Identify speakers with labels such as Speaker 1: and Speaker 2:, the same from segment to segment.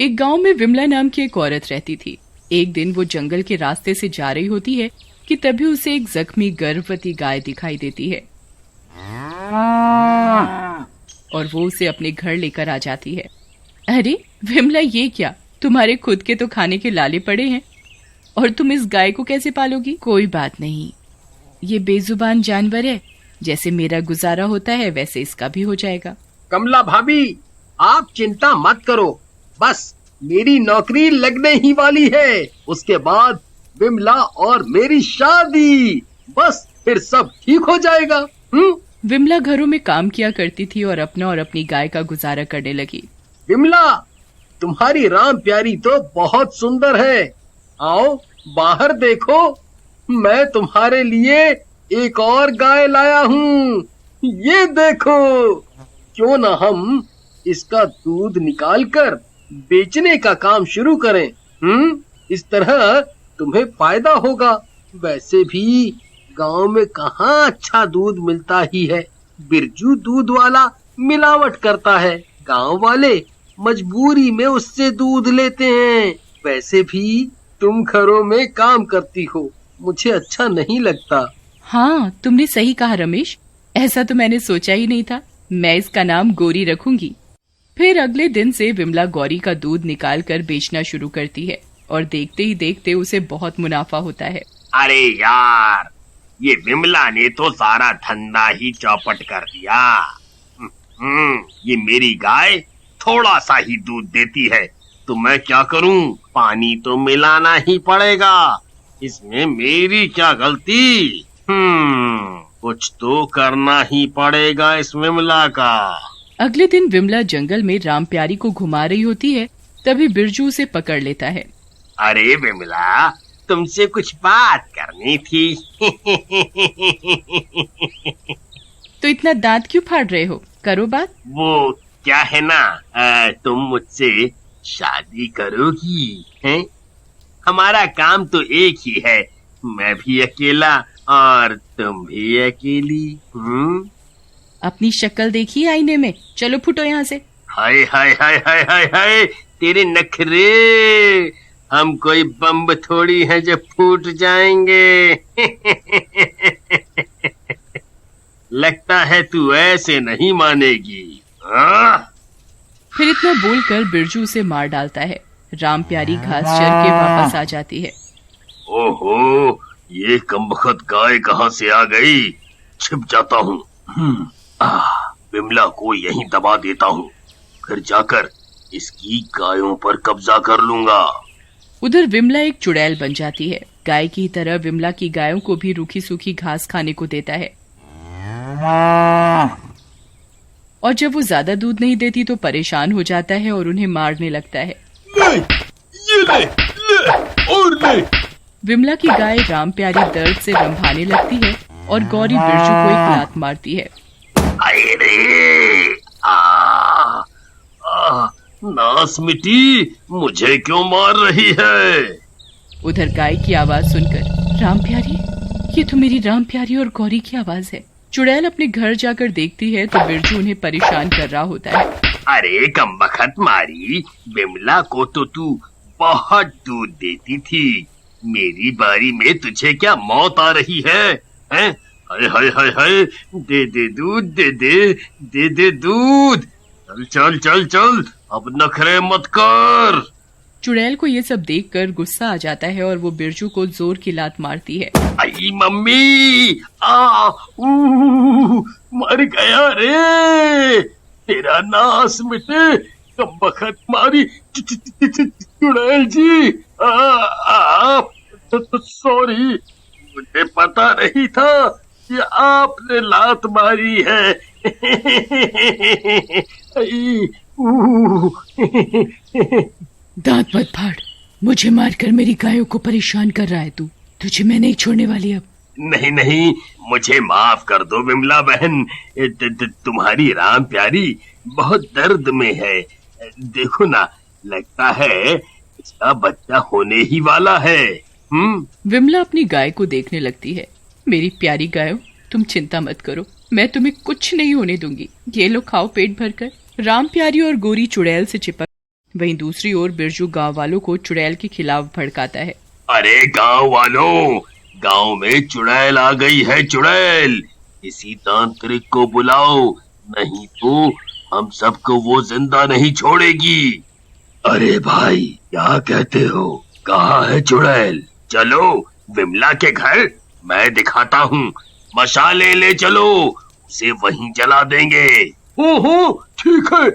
Speaker 1: एक गांव में विमला नाम की एक औरत रहती थी। एक दिन वो जंगल के रास्ते से जा रही होती है कि तभी उसे एक जख्मी गर्भवती गाय दिखाई देती है और वो उसे अपने घर लेकर आ जाती है। अरे विमला, ये क्या? तुम्हारे खुद के तो खाने के लाले पड़े हैं और तुम इस गाय को कैसे पालोगी? कोई बात नहीं, ये बेजुबान जानवर है, जैसे मेरा गुजारा होता है वैसे इसका भी हो जाएगा।
Speaker 2: कमला भाभी, आप चिंता मत करो, बस मेरी नौकरी लगने ही वाली है। उसके बाद विमला और मेरी शादी, बस फिर सब ठीक हो जाएगा।
Speaker 1: विमला घरों में काम किया करती थी और अपना और अपनी गाय का गुजारा करने लगी।
Speaker 2: विमला, तुम्हारी राम प्यारी तो बहुत सुंदर है। आओ बाहर देखो, मैं तुम्हारे लिए एक और गाय लाया हूँ। ये देखो, क्यों ना हम इसका दूध निकालकर बेचने का काम शुरू करें। इस तरह तुम्हें फायदा होगा। वैसे भी गांव में कहाँ अच्छा दूध मिलता ही है। बिरजू दूध वाला मिलावट करता है, गांव वाले मजबूरी में उससे दूध लेते हैं। वैसे भी तुम घरों में काम करती हो, मुझे अच्छा नहीं लगता।
Speaker 1: हाँ, तुमने सही कहा रमेश, ऐसा तो मैंने सोचा ही नहीं था। मैं इसका नाम गौरी रखूंगी। फिर अगले दिन से विमला गौरी का दूध निकाल कर बेचना शुरू करती है और देखते ही देखते उसे बहुत मुनाफा होता है।
Speaker 3: अरे यार, ये विमला ने तो सारा धंधा ही चौपट कर दिया। ये मेरी गाय थोड़ा सा ही दूध देती है, तो मैं क्या करूं? पानी तो मिलाना ही पड़ेगा। इसमें मेरी क्या गलती? कुछ तो करना ही पड़ेगा इस विमला का।
Speaker 1: अगले दिन विमला जंगल में राम प्यारी को घुमा रही होती है, तभी बिरजू उसे पकड़ लेता है।
Speaker 3: अरे विमला, तुमसे कुछ बात करनी थी।
Speaker 1: तो इतना दांत क्यों फाड़ रहे हो? करो बात।
Speaker 3: वो क्या है ना, तुम मुझसे शादी करोगी? हैं? हमारा काम तो एक ही है, मैं भी अकेला और तुम भी अकेली।
Speaker 1: अपनी शक्ल देखी आईने में, चलो फुटो यहाँ से।
Speaker 3: हाय हाय हाय हाय हाय हाय, तेरे नखरे! हम कोई बम्ब थोड़ी हैं जो फूट जाएंगे। लगता है तू ऐसे नहीं मानेगी।
Speaker 1: फिर इतना बोलकर बिरजू उसे मार डालता है। राम प्यारी घास चर के वापस आ जाती है।
Speaker 3: ओहो, ये कमबख्त गाय कहाँ से आ गई? छिप जाता हूँ। विमला को यहीं दबा देता हूँ, फिर जाकर इसकी गायों पर कब्जा कर लूंगा।
Speaker 1: उधर विमला एक चुड़ैल बन जाती है। गाय की तरह विमला की गायों को भी रूखी सूखी घास खाने को देता है और जब वो ज्यादा दूध नहीं देती तो परेशान हो जाता है और उन्हें मारने लगता है।
Speaker 2: ले और ले।
Speaker 1: विमला की गाय राम प्यारी दर्द से रंभाने लगती है और गौरी बिरजू को एक लात मारती है।
Speaker 3: नास मिटी, मुझे क्यों मार रही है?
Speaker 1: उधर गाय की आवाज सुनकर, राम प्यारी, ये तो मेरी राम प्यारी और गौरी की आवाज है। चुड़ैल अपने घर जाकर देखती है तो बिरजू उन्हें परेशान कर रहा होता है।
Speaker 3: अरे कमबख्त मारी, विमला को तो तू बहुत दूध देती थी, मेरी बारी में तुझे क्या मौत आ रही है? हैं? हाय हाय हाय हाय, दे दे दूध, दे दे दूध। चल चल चल चल, अब नखरे मत कर।
Speaker 1: चुड़ैल को ये सब देखकर गुस्सा आ जाता है और वो बिरजू को जोर की लात मारती है।
Speaker 3: आई मम्मी, मर गया रे, तेरा नास मिटे कमबख्त मारी। चुड़ैल जी, सॉरी, मुझे पता नहीं था कि आपने लात मारी है।
Speaker 1: दांत मत फाड़, मुझे मारकर मेरी गायों को परेशान कर रहा है तू। तुझे मैं नहीं छोड़ने वाली अब।
Speaker 3: नहीं नहीं, मुझे माफ कर दो विमला बहन, तुम्हारी राम प्यारी बहुत दर्द में है। देखो ना, लगता है इसका बच्चा होने ही वाला है।
Speaker 1: विमला अपनी गाय को देखने लगती है। मेरी प्यारी गायों, तुम चिंता मत करो, मैं तुम्हें कुछ नहीं होने दूंगी। ये लो खाओ पेट भरकर। राम प्यारी और गोरी चुड़ैल से चिपक वहीं दूसरी ओर बिरजू गांव वालों को चुड़ैल के खिलाफ भड़काता है।
Speaker 3: अरे गांव वालों, गांव में चुड़ैल आ गई है। चुड़ैल, इसी तांत्रिक को बुलाओ, नहीं तो हम सबको वो जिंदा नहीं छोड़ेगी। अरे भाई, क्या कहते हो? कहाँ है चुड़ैल? चलो विमला के घर, मैं दिखाता हूँ। मशाले ले चलो, उसे वहीं जला देंगे।
Speaker 2: ओहो, ठीक है,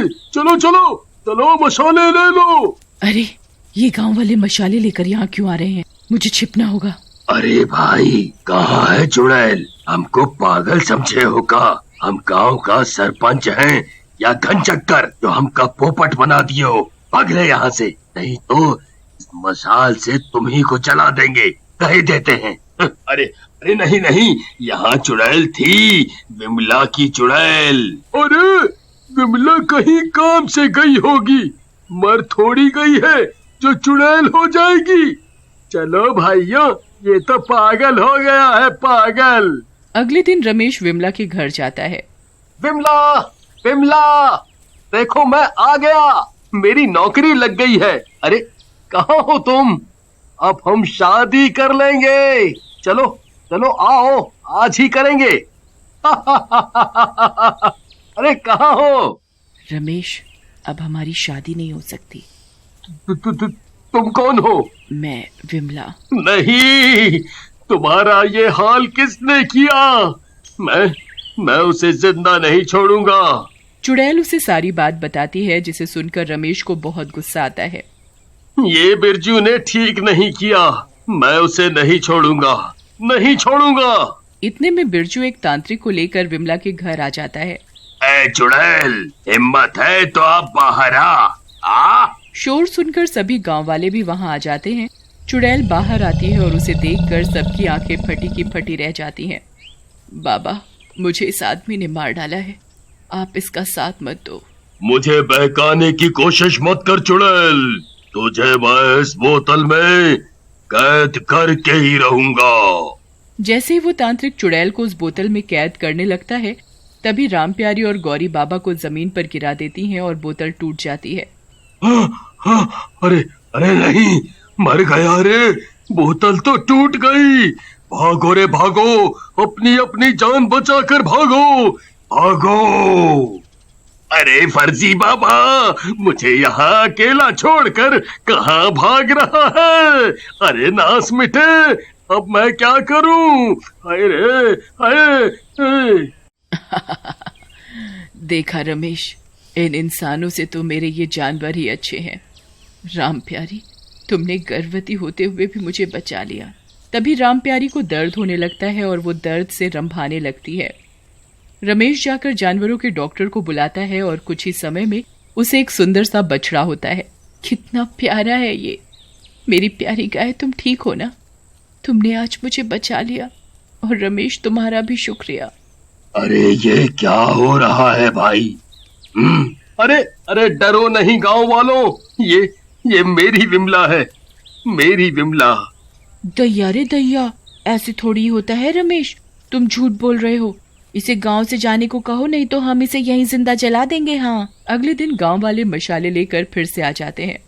Speaker 2: चलो चलो चलो, मशाले ले लो।
Speaker 1: अरे, ये गांव वाले मशाले लेकर यहाँ क्यों आ रहे हैं? मुझे छिपना होगा।
Speaker 3: अरे भाई, कहाँ है चुड़ैल? हमको पागल समझे हो का? हम गांव का सरपंच हैं या घन चक्कर जो हमका पोपट बना दिए हो? भाग ले यहाँ से, नहीं तो इस मशाल से तुम ही को जला देंगे, कह देते हैं। अरे अरे नहीं नहीं, यहाँ चुड़ैल थी, विमला की चुड़ैल।
Speaker 2: अरे, विमला कहीं काम से गई होगी, मर थोड़ी गई है जो चुड़ैल हो जाएगी। चलो भाइयों, ये तो पागल हो गया है, पागल।
Speaker 1: अगले दिन रमेश विमला के घर जाता है।
Speaker 2: विमला, विमला, देखो मैं आ गया, मेरी नौकरी लग गई है। अरे कहाँ हो तुम? अब हम शादी कर लेंगे। चलो चलो आओ, आज ही करेंगे। अरे कहाँ हो?
Speaker 1: रमेश, अब हमारी शादी नहीं हो सकती।
Speaker 2: तुम कौन हो?
Speaker 1: मैं विमला।
Speaker 2: नहीं, तुम्हारा ये हाल किसने किया? मैं उसे जिंदा नहीं छोड़ूंगा।
Speaker 1: चुड़ैल उसे सारी बात बताती है, जिसे सुनकर रमेश को बहुत गुस्सा आता है।
Speaker 2: ये बिरजू ने ठीक नहीं किया, मैं उसे नहीं छोड़ूंगा, नहीं छोड़ूंगा।
Speaker 1: इतने में बिरजू एक तांत्रिक को लेकर विमला के घर आ जाता है।
Speaker 3: ए चुड़ैल, हिम्मत है तो आप बाहर आ।
Speaker 1: शोर सुनकर सभी गांव वाले भी वहां आ जाते हैं। चुड़ैल बाहर आती है और उसे देखकर सबकी आंखें फटी की फटी रह जाती हैं। बाबा, मुझे इस आदमी ने मार डाला है, आप इसका साथ मत दो।
Speaker 3: मुझे बहकाने की कोशिश मत कर चुड़ैल, तुझे मैं इस बोतल में कैद करके ही रहूंगा।
Speaker 1: जैसे ही वो तांत्रिक चुड़ैल को उस बोतल में कैद करने लगता है, तभी रामप्यारी और गौरी बाबा को जमीन पर गिरा देती हैं और बोतल टूट जाती है।
Speaker 2: अरे अरे नहीं, मर गया रे, बोतल तो टूट गई। भागो रे भागो, अपनी अपनी जान बचाकर भागो, भागो।
Speaker 3: अरे फर्जी बाबा,
Speaker 2: मुझे यहाँ अकेला छोड़कर कहाँ भाग रहा है? अरे नास मिटे, अब मैं क्या करूं? हाय रे हाय।
Speaker 1: देखा रमेश, इन इंसानों से तो मेरे ये जानवर ही अच्छे हैं। राम प्यारी, तुमने गर्भवती होते हुए भी मुझे बचा लिया। तभी राम प्यारी को दर्द होने लगता है और वो दर्द से रंभाने लगती है। रमेश जाकर जानवरों के डॉक्टर को बुलाता है और कुछ ही समय में उसे एक सुंदर सा बछड़ा होता है। कितना प्यारा है ये। मेरी प्यारी गाय, तुम ठीक हो ना? तुमने आज मुझे बचा लिया, और रमेश तुम्हारा भी शुक्रिया।
Speaker 3: अरे ये क्या हो रहा है भाई?
Speaker 2: अरे अरे डरो नहीं गांव वालों, ये मेरी विमला है, मेरी विमला।
Speaker 1: दैया रे दैया, ऐसे थोड़ी होता है रमेश, तुम झूठ बोल रहे हो। इसे गांव से जाने को कहो, नहीं तो हम इसे यहीं जिंदा जला देंगे। हाँ। अगले दिन गांव वाले मशाले लेकर फिर से आ जाते हैं।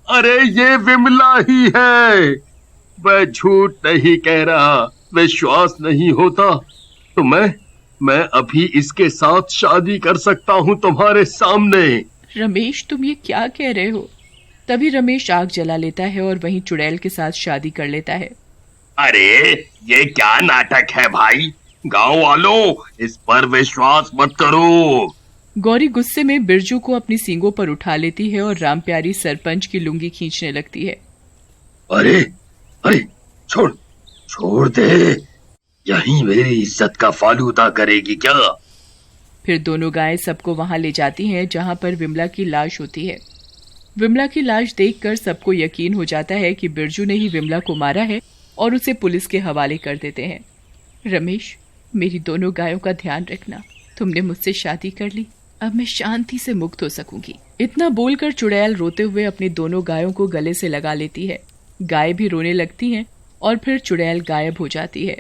Speaker 2: अरे ये विमला ही है, मैं झूठ नहीं कह रहा, विश्वास नहीं होता तो मैं अभी इसके साथ शादी कर सकता हूँ तुम्हारे सामने।
Speaker 1: रमेश, तुम ये क्या कह रहे हो? तभी रमेश आग जला लेता है और वहीं चुड़ैल के साथ शादी कर लेता है।
Speaker 3: अरे ये क्या नाटक है भाई? गांव वालों, इस पर विश्वास मत करो।
Speaker 1: गौरी गुस्से में बिरजू को अपनी सींगों पर उठा लेती है और रामप्यारी सरपंच की लुंगी खींचने लगती है।
Speaker 3: अरे अरे छोड़ दे, यहीं मेरी इज्जत का फालूदा करेगी क्या?
Speaker 1: फिर दोनों गायें सबको वहां ले जाती हैं जहां पर विमला की लाश होती है। विमला की लाश देखकर सबको यकीन हो जाता है कि बिरजू ने ही विमला को मारा है और उसे पुलिस के हवाले कर देते हैं। रमेश, मेरी दोनों गायों का ध्यान रखना। तुमने मुझसे शादी कर ली, अब मैं शांति से मुक्त हो सकूंगी। इतना बोलकर चुड़ैल रोते हुए अपनी दोनों गायों को गले से लगा लेती है। गाय भी रोने लगती हैं और फिर चुड़ैल गायब हो जाती है।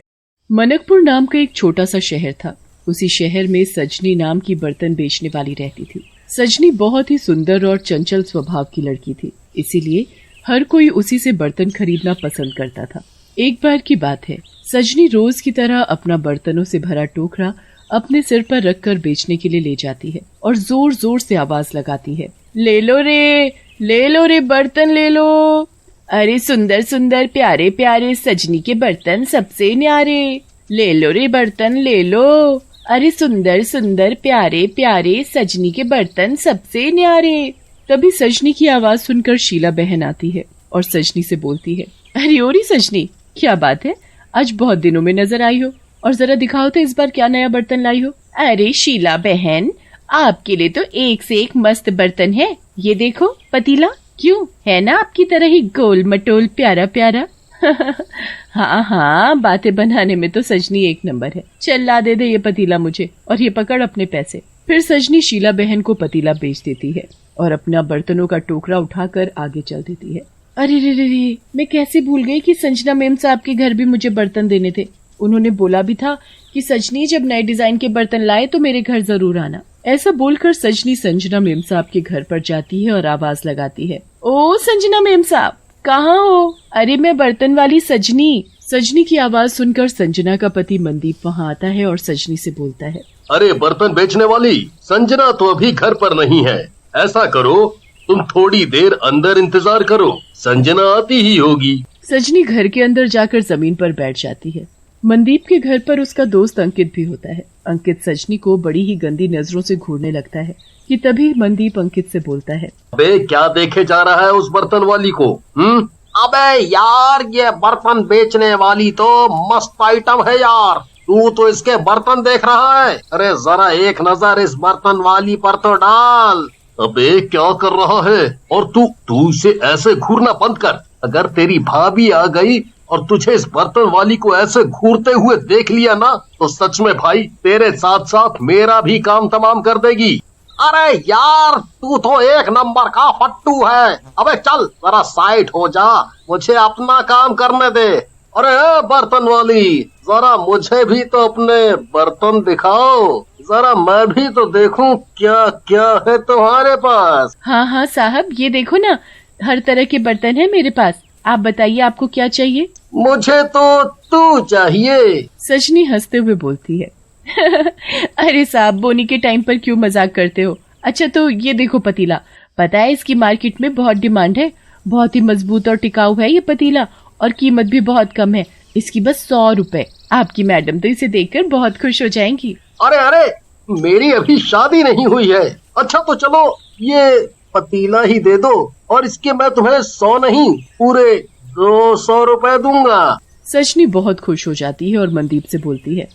Speaker 1: मनकपुर नाम का एक छोटा सा शहर था। उसी शहर में सजनी नाम की बर्तन बेचने वाली रहती थी। सजनी बहुत ही सुंदर और चंचल स्वभाव की लड़की थी, इसीलिए हर कोई उसी से बर्तन खरीदना पसंद करता था। एक बार की बात है, सजनी रोज की तरह अपना बर्तनों से भरा टोकरा अपने सिर पर रखकर बेचने के लिए ले जाती है और जोर जोर से आवाज लगाती है, ले लो रे बर्तन ले लो। अरे सुंदर सुंदर प्यारे प्यारे सजनी के बर्तन सबसे न्यारे, ले लो रे बर्तन ले लो। अरे सुंदर सुंदर प्यारे प्यारे सजनी के बर्तन सबसे न्यारे। तभी सजनी की आवाज सुनकर शीला बहन आती है और सजनी से बोलती है, अरे ओरी सजनी, क्या बात है, आज बहुत दिनों में नजर आई हो, और जरा दिखाओ तो इस बार क्या नया बर्तन लाई हो। अरे शीला बहन, आपके लिए तो एक से एक मस्त बर्तन है, ये देखो पतीला, क्यों है ना आपकी तरह ही गोल मटोल प्यारा प्यारा। हाँ, बातें बनाने में तो सजनी एक नंबर है, चल ला दे ये पतीला मुझे, और ये पकड़ अपने पैसे। फिर सजनी शीला बहन को पतीला बेच देती है और अपना बर्तनों का टोकरा उठाकर आगे चल देती है। अरे रे, मैं कैसे भूल गई कि संजना मेम साहब के घर भी मुझे बर्तन देने थे। उन्होंने बोला भी था कि सजनी जब नए डिजाइन के बर्तन लाए तो मेरे घर जरूर आना। ऐसा बोलकर सजनी संजना मेम साहब के घर पर जाती है और आवाज लगाती है, ओ संजना मेम साहब, कहाँ हो? अरे मैं बर्तन वाली सजनी। सजनी की आवाज सुनकर संजना का पति मनदीप वहाँ आता है और सजनी से बोलता है,
Speaker 2: अरे बर्तन बेचने वाली, संजना तो अभी घर पर नहीं है। ऐसा करो, तुम थोड़ी देर अंदर इंतजार करो, संजना आती ही होगी।
Speaker 1: सजनी घर के अंदर जाकर जमीन पर बैठ जाती है। मनदीप के घर पर उसका दोस्त अंकित भी होता है। अंकित सजनी को बड़ी ही गंदी नजरों से घूरने लगता है कि तभी मनदीप अंकित से बोलता है,
Speaker 2: अबे क्या देखे जा रहा है उस बर्तन वाली को? अबे यार, ये बर्तन बेचने वाली तो मस्त आइटम है यार, तू तो इसके बर्तन देख रहा है। अरे जरा एक नजर इस बर्तन वाली पर तो डाल। अबे क्या कर रहा है? और तू इसे ऐसे घूरना बंद कर। अगर तेरी भाभी आ गई और तुझे इस बर्तन वाली को ऐसे घूरते हुए देख लिया ना, तो सच में भाई तेरे साथ साथ मेरा भी काम तमाम कर देगी। अरे यार, तू तो एक नंबर का फट्टू है। अबे चल जरा साइड हो जा, मुझे अपना काम करने दे। अरे बर्तन वाली, जरा मुझे भी तो अपने बर्तन दिखाओ, जरा मैं भी तो देखूं क्या क्या है तुम्हारे पास।
Speaker 1: हाँ साहब, ये देखो ना, हर तरह के बर्तन है मेरे पास। आप बताइए आपको क्या चाहिए?
Speaker 2: मुझे तो तू चाहिए,
Speaker 1: सजनी हंसते हुए बोलती है। अरे साहब, बोनी के टाइम पर क्यों मजाक करते हो? अच्छा तो ये देखो पतीला, पता है इसकी मार्केट में बहुत डिमांड है, बहुत ही मजबूत और टिकाऊ है ये पतीला, और कीमत भी बहुत कम है, इसकी बस 100 रुपए। आपकी मैडम तो इसे देखकर बहुत खुश हो जाएंगी।
Speaker 2: अरे मेरी अभी शादी नहीं हुई है। अच्छा तो चलो ये पतीला ही दे दो, और इसके मैं तुम्हें 100 नहीं पूरे 200 रुपए दूंगा।
Speaker 1: सजनी बहुत खुश हो जाती है और मनदीप से बोलती है,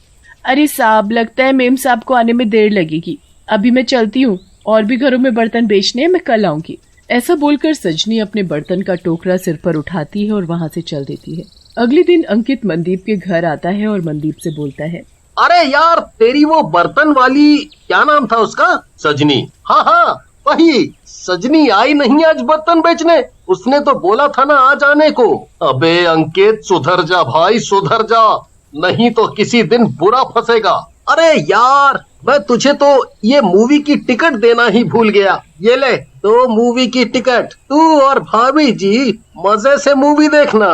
Speaker 1: अरे साहब, लगता है मेम साहब को आने में देर लगेगी, अभी मैं चलती हूँ, और भी घरों में बर्तन बेचने हैं, मैं कल आऊंगी। ऐसा बोलकर सजनी अपने बर्तन का टोकरा सिर पर उठाती है और वहाँ से चल देती है। अगले दिन अंकित मनदीप के घर आता है और मनदीप से बोलता है, अरे
Speaker 2: यार, तेरी वो बर्तन वाली, क्या नाम था उसका? सजनी। हाँ वही सजनी आई नहीं आज बर्तन बेचने, उसने तो बोला था ना आज आने को। अबे अंकित, सुधर जा भाई, सुधर जा, नहीं तो किसी दिन बुरा फंसेगा। अरे यार, मैं तुझे तो ये मूवी की टिकट देना ही भूल गया। ये ले 2 मूवी की टिकट, तू और भाभी जी मजे से मूवी देखना।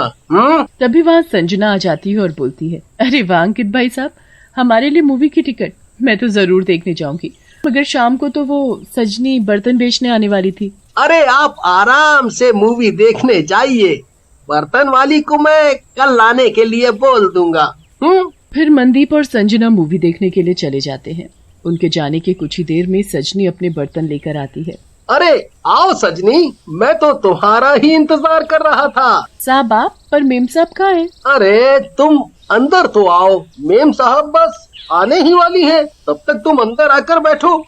Speaker 1: तभी वहाँ संजना आ जाती है और बोलती है, अरे वाह अंकित भाई साहब, हमारे लिए मूवी की टिकट, मैं तो जरूर देखने जाऊंगी, मगर शाम को तो वो सजनी बर्तन बेचने आने वाली थी।
Speaker 2: अरे आप आराम से मूवी देखने जाइए, बर्तन वाली को मैं कल लाने के लिए बोल दूंगा।
Speaker 1: फिर मनदीप और संजना मूवी देखने के लिए चले जाते हैं। उनके जाने के कुछ ही देर में सजनी अपने बर्तन लेकर आती है।
Speaker 2: अरे आओ सजनी, मैं तो तुम्हारा ही इंतजार कर रहा था।
Speaker 1: साहब आप, पर मेम साहब कहाँ है?
Speaker 2: अरे तुम अंदर तो आओ, मेम साहब बस आने ही वाली है, तब तक तुम अंदर आकर बैठो।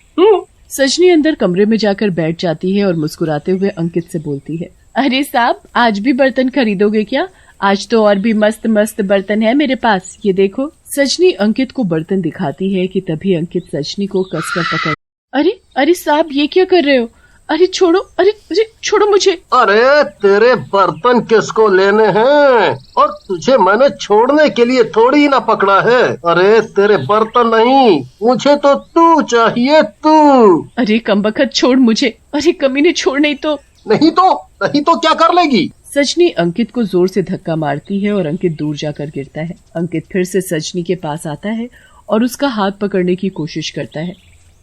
Speaker 1: सजनी अंदर कमरे में जाकर बैठ जाती है और मुस्कुराते हुए अंकित से बोलती है, अरे साहब, आज भी बर्तन खरीदोगे क्या? आज तो और भी मस्त मस्त बर्तन है मेरे पास, ये देखो। सजनी अंकित को बर्तन दिखाती है कि तभी अंकित सजनी को कसकर पकड़, अरे साहब, ये क्या कर रहे हो? अरे छोड़ो, अरे छोड़ो मुझे।
Speaker 2: अरे तेरे बर्तन किसको लेने हैं? और तुझे मैंने छोड़ने के लिए थोड़ी ना पकड़ा है। अरे तेरे बर्तन नहीं, मुझे तो तू चाहिए, तू।
Speaker 1: अरे कमबख्त छोड़ मुझे। अरे कमीने छोड़, नहीं तो क्या कर लेगी? सजनी अंकित को जोर से धक्का मारती है और अंकित दूर जाकर गिरता है। अंकित फिर से सजनी के पास आता है और उसका हाथ पकड़ने की कोशिश करता है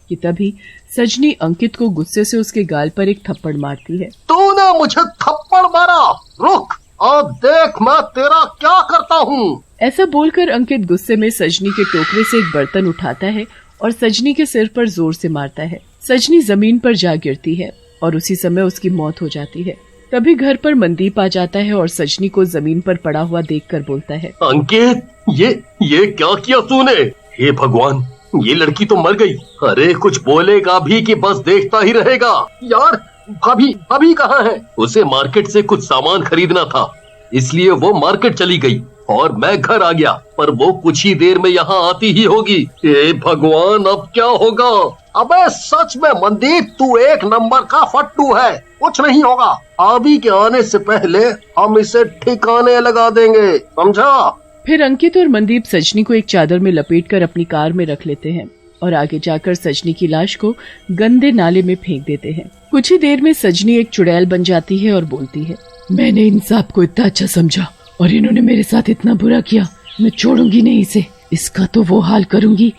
Speaker 1: कि तभी सजनी अंकित को गुस्से से उसके गाल पर एक थप्पड़ मारती है।
Speaker 2: तूने मुझे थप्पड़ मारा, रुक और देख मैं तेरा क्या करता हूँ।
Speaker 1: ऐसा बोलकर अंकित गुस्से में सजनी के टोकरे से एक बर्तन उठाता है और सजनी के सिर पर जोर से मारता है। सजनी जमीन पर जा गिरती है और उसी समय उसकी मौत हो जाती है। तभी घर पर मनदीप आ जाता है और सजनी को जमीन पर पड़ा हुआ देखकर बोलता है,
Speaker 2: अंकित ये क्या किया तूने? हे भगवान, ये लड़की तो मर गई। अरे कुछ बोलेगा भी कि बस देखता ही रहेगा। यार भाभी कहाँ है? उसे मार्केट से कुछ सामान खरीदना था, इसलिए वो मार्केट चली गई और मैं घर आ गया, पर वो कुछ ही देर में यहाँ आती ही होगी। हे भगवान, अब क्या होगा? अबे सच में मनदीप, तू एक नंबर का फट्टू है। कुछ नहीं होगा, भाभी के आने से पहले हम इसे ठिकाने लगा देंगे, समझा?
Speaker 1: फिर अंकित और मनदीप सजनी को एक चादर में लपेटकर अपनी कार में रख लेते हैं और आगे जाकर सजनी की लाश को गंदे नाले में फेंक देते हैं। कुछ ही देर में सजनी एक चुड़ैल बन जाती है और बोलती है, मैंने इन सब को इतना अच्छा समझा और इन्होंने मेरे साथ इतना बुरा किया, मैं छोड़ूंगी नहीं इसे। इसका तो वो हाल करूंगी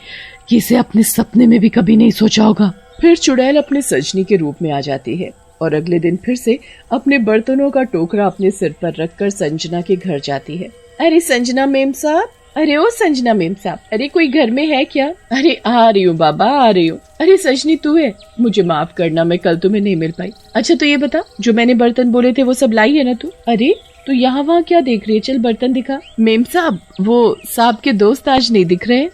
Speaker 1: कि इसे अपने सपने में भी कभी नहीं सोचा होगा। फिर चुड़ैल अपने सजनी के रूप में आ जाती है और अगले दिन फिर से अपने बर्तनों का टोकरा अपने सिर पर रखकर संजना के घर जाती है। अरे संजना मेम साहब, अरे ओ संजना मेम साहब, अरे कोई घर में है क्या? अरे आ रही हूँ बाबा, आ रही हूँ। अरे सजनी तू है? मुझे माफ करना, मैं कल तुम्हें नहीं मिल पाई। अच्छा तो ये बता, जो मैंने बर्तन बोले थे वो सब लाई है ना तू? अरे तू यहाँ वहाँ क्या देख रही है? चल बर्तन दिखा। मेम साहब, वो साहब के दोस्त आज नहीं दिख रहे हैं।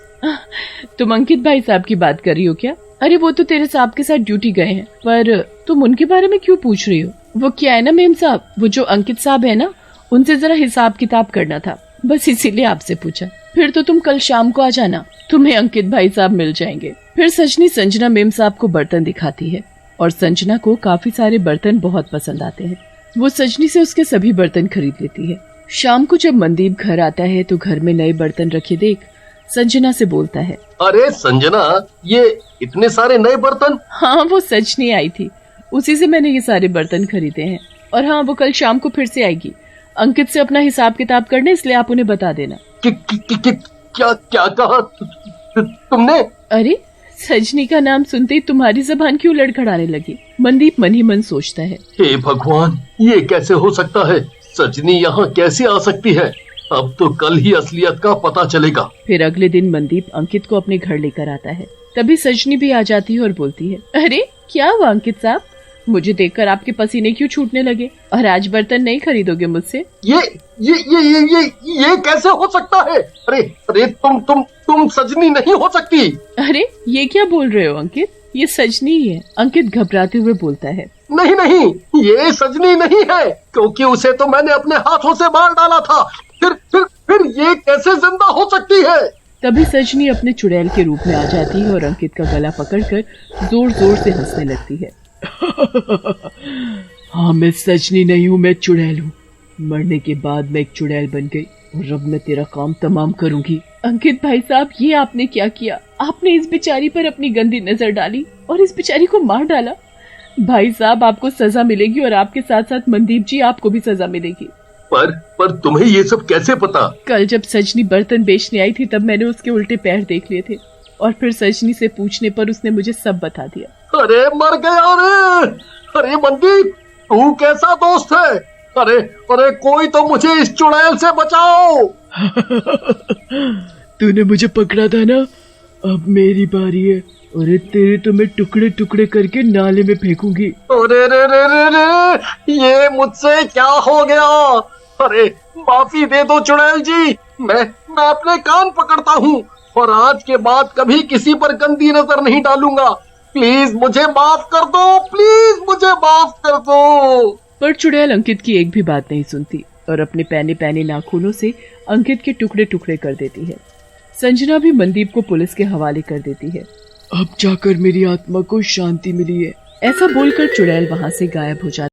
Speaker 1: तुम अंकित भाई साहब की बात कर रही हो क्या? अरे वो तो तेरे साहब के साथ ड्यूटी गए हैं, पर तुम उनके बारे में क्यों पूछ रही हो? वो क्या है ना मेम साहब, वो जो अंकित साहब है ना, उनसे जरा हिसाब किताब करना था, बस इसीलिए आपसे पूछा। फिर तो तुम कल शाम को आ जाना, तुम्हें अंकित भाई साहब मिल जाएंगे। फिर सजनी संजना मेम साहब को बर्तन दिखाती है और संजना को काफी सारे बर्तन बहुत पसंद आते हैं। वो सजनी से उसके सभी बर्तन खरीद लेती है। शाम को जब मनदीप घर आता है तो घर में नए बर्तन रखे देख संजना से बोलता है, अरे
Speaker 2: संजना, ये इतने सारे नए बर्तन?
Speaker 1: हाँ वो सजनी आई थी, उसी से मैंने ये सारे बर्तन खरीदे हैं। और हाँ वो कल शाम को फिर से आएगी अंकित से अपना हिसाब किताब करने, इसलिए आप उन्हें बता देना।
Speaker 2: क्या कहा तुमने?
Speaker 1: अरे सजनी का नाम सुनते ही तुम्हारी ज़बान क्यों लड़खड़ाने लगी? मनदीप मन ही मन सोचता है,
Speaker 2: हे भगवान, ये कैसे हो सकता है? सजनी यहाँ कैसे आ सकती है? अब तो कल ही असलियत का पता चलेगा।
Speaker 1: फिर अगले दिन मनदीप अंकित को अपने घर लेकर आता है। तभी सजनी भी आ जाती है और बोलती है, अरे क्या हुआ अंकित साहब, मुझे देखकर आपके पसीने क्यों छूटने लगे और आज बर्तन नहीं खरीदोगे मुझसे?
Speaker 2: ये कैसे हो सकता है? अरे तुम सजनी नहीं हो सकती।
Speaker 1: अरे ये क्या बोल रहे हो अंकित, ये सजनी ही है। अंकित घबराते हुए बोलता है,
Speaker 2: नहीं, ये सजनी नहीं है, क्योंकि उसे तो मैंने अपने हाथों से मार डाला था। फिर ये कैसे जिंदा हो सकती है?
Speaker 1: तभी सजनी अपने चुड़ैल के रूप में आ जाती है और अंकित का गला पकड़कर जोर जोर से हंसने लगती है। हाँ मैं सजनी नहीं हूँ, मैं चुड़ैल हूँ। मरने के बाद मैं एक चुड़ैल बन गई और अब मैं तेरा काम तमाम करूंगी। अंकित भाई साहब, ये आपने क्या किया? आपने इस बेचारी पर अपनी गंदी नजर डाली और इस बेचारी को मार डाला। भाई साहब आपको सजा मिलेगी और आपके साथ साथ मनदीप जी आपको भी सजा मिलेगी।
Speaker 2: पर तुम्हें ये सब कैसे पता?
Speaker 1: कल जब सजनी बर्तन बेचने आई थी तब मैंने उसके उल्टे पैर देख लिए थे और फिर सजनी से पूछने पर उसने मुझे सब बता दिया।
Speaker 2: अरे मर गया रे! अरे मनदीप, तू कैसा दोस्त है? अरे कोई तो मुझे इस चुड़ैल से बचाओ।
Speaker 4: तूने मुझे पकड़ा था ना, अब मेरी बारी है। अरे तेरे तो मैं टुकड़े टुकड़े करके नाले में फेंकूंगी।
Speaker 2: अरे रे, ये मुझसे क्या हो गया? अरे माफी दे दो चुड़ैल जी, मैं अपने कान पकड़ता हूँ और आज के बाद कभी किसी पर गंदी नजर नहीं डालूंगा। प्लीज मुझे माफ कर दो, प्लीज मुझे माफ कर दो।
Speaker 1: पर चुड़ैल अंकित की एक भी बात नहीं सुनती और अपने पैने पैने नाखूनों से अंकित के टुकड़े टुकड़े कर देती है। संजना भी मनदीप को पुलिस के हवाले कर देती है।
Speaker 4: अब जाकर मेरी आत्मा को शांति मिली है।
Speaker 1: ऐसा बोलकर चुड़ैल वहां से गायब हो जाती